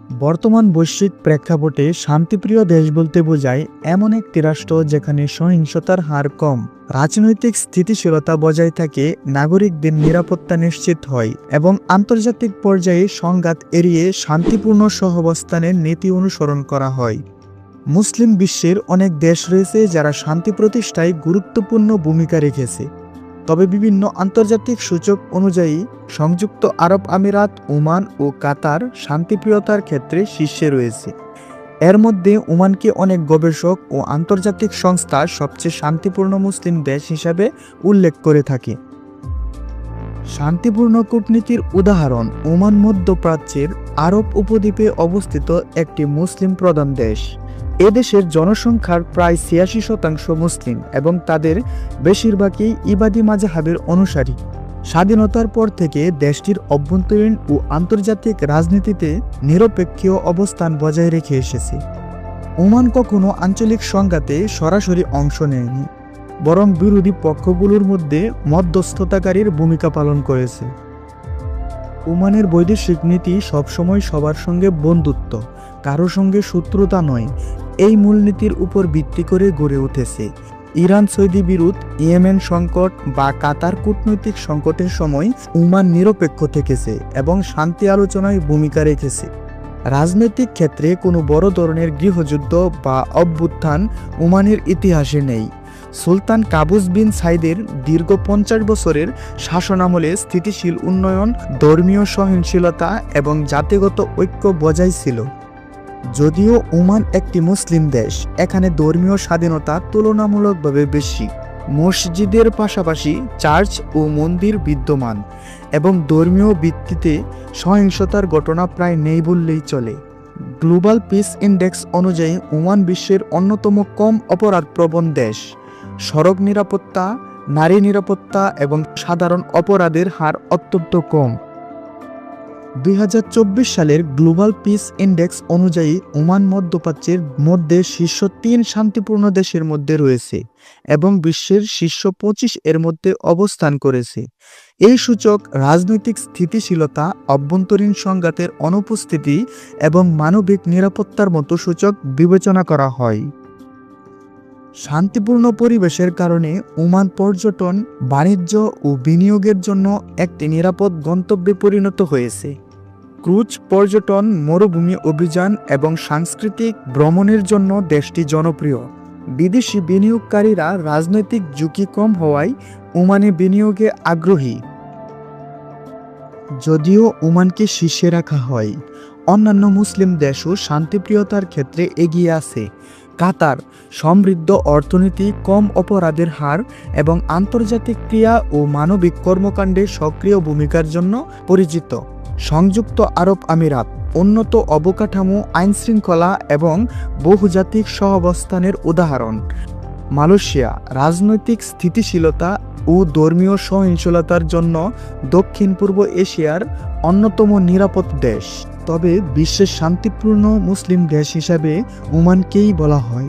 বর্তমান বৈশ্বিক প্রেক্ষাপটে শান্তিপ্রিয় দেশ বলতে বোঝায় এমন একটি রাষ্ট্র যেখানে সহিংসতার হার কম, রাজনৈতিক স্থিতিশীলতা বজায় থাকে, নাগরিকদের নিরাপত্তা নিশ্চিত হয় এবং আন্তর্জাতিক পর্যায়ে সংঘাত এড়িয়ে শান্তিপূর্ণ সহাবস্থানের নীতি অনুসরণ করা হয়। মুসলিম বিশ্বের অনেক দেশ রয়েছে যারা শান্তি প্রতিষ্ঠায় গুরুত্বপূর্ণ ভূমিকা রেখেছে। তবে বিভিন্ন আন্তর্জাতিক সূচক অনুযায়ী সংযুক্ত আরব আমিরাত, ওমান ও কাতার শান্তিপ্রিয়তার ক্ষেত্রে শীর্ষে রয়েছে। এর মধ্যে ওমানকে অনেক গবেষক ও আন্তর্জাতিক সংস্থা সবচেয়ে শান্তিপূর্ণ মুসলিম দেশ হিসাবে উল্লেখ করে থাকে। শান্তিপূর্ণ কূটনীতির উদাহরণ: ওমান মধ্যপ্রাচ্যের আরব উপদ্বীপে অবস্থিত একটি মুসলিম প্রধান দেশ। এদেশের জনসংখ্যার প্রায় ৮৬% মুসলিম এবং তাদের বেশিরভাগই ইবাদি মাযহাবের অনুসারী। স্বাধীনতার পর থেকে দেশটির অভ্যন্তরীণ ও আন্তর্জাতিক রাজনীতিতে নিরপেক্ষ অবস্থান বজায় রেখে এসেছে। ওমান কখনো আঞ্চলিক সংঘাতে সরাসরি অংশ নেয়নি, বরং বিরোধী পক্ষগুলোর মধ্যে মধ্যস্থতাকারীর ভূমিকা পালন করেছে। ওমানের বৈদেশিক নীতি সবসময় সবার সঙ্গে বন্ধুত্ব, কারো সঙ্গে শত্রুতা নয়, এই মূলনীতির উপর ভিত্তি করে গড়ে উঠেছে। ইরান সৌদি বিরোধ, ইয়েমেন সংকট বা কাতার কূটনৈতিক সংকটের সময় ওমান নিরপেক্ষ থেকেছে এবং শান্তি আলোচনায় ভূমিকা রেখেছে। রাজনৈতিক ক্ষেত্রে কোনো বড় ধরনের গৃহযুদ্ধ বা অভ্যুত্থান ওমানের ইতিহাসে নেই। সুলতান কাবুস বিন সাইদের দীর্ঘ ৫০ বছরের শাসনামলে স্থিতিশীল উন্নয়ন, ধর্মীয় সহনশীলতা এবং জাতিগত ঐক্য বজায় ছিল। যদিও ওমান একটি মুসলিম দেশ, এখানে ধর্মীয় স্বাধীনতা তুলনামূলকভাবে বেশি। মসজিদের পাশাপাশি চার্চ ও মন্দির বিদ্যমান এবং ধর্মীয় ভিত্তিতে সহিংসতার ঘটনা প্রায় নেই বললেই চলে। গ্লোবাল পিস ইন্ডেক্স অনুযায়ী ওমান বিশ্বের অন্যতম কম অপরাধপ্রবণ দেশ। সড়ক নিরাপত্তা, নারী নিরাপত্তা এবং সাধারণ অপরাধের হার অত্যন্ত কম। ২০২৪ সালের গ্লোবাল পিস ইন্ডেক্স অনুযায়ী ওমান মধ্যপ্রাচ্যের মধ্যে শীর্ষ ৩ শান্তিপূর্ণ দেশের মধ্যে রয়েছে এবং বিশ্বের শীর্ষ ২৫ এর মধ্যে অবস্থান করেছে। এই সূচক রাজনৈতিক স্থিতিশীলতা, অভ্যন্তরীণ সংঘাতের অনুপস্থিতি এবং মানবিক নিরাপত্তার মতো সূচক বিবেচনা করা হয়। শান্তিপূর্ণ পরিবেশের কারণে ওমান পর্যটন, বাণিজ্য ও বিনিয়োগের জন্য একটি নিরাপদ গন্তব্যে পরিণত হয়েছে। ক্রুজ পর্যটন, মরুভূমি অভিযান এবং সাংস্কৃতিক ভ্রমণের জন্য দেশটি জনপ্রিয়। বিদেশি বিনিয়োগকারীরা রাজনৈতিক ঝুঁকি কম হওয়ায় ওমানে বিনিয়োগে আগ্রহী। যদিও ওমানকে শীর্ষে রাখা হয়, অন্যান্য মুসলিম দেশও শান্তিপ্রিয়তার ক্ষেত্রে এগিয়ে আছে। কাতার সমৃদ্ধ অর্থনীতি, কম অপরাধের হার এবং আন্তর্জাতিক ক্রিয়া ও মানবিক কর্মকাণ্ডে সক্রিয় ভূমিকার জন্য পরিচিত। সংযুক্ত আরব আমিরাত উন্নত অবকাঠামো, আইনশৃঙ্খলা এবং বহুজাতিক সহাবস্থানের উদাহরণ। মালয়েশিয়া রাজনৈতিক স্থিতিশীলতা ও ধর্মীয় সহিংসতার জন্য দক্ষিণ পূর্ব এশিয়ার অন্যতম নিরাপদ দেশ। তবে বিশ্বের শান্তিপূর্ণ মুসলিম দেশ হিসাবে ওমানকেই বলা হয়।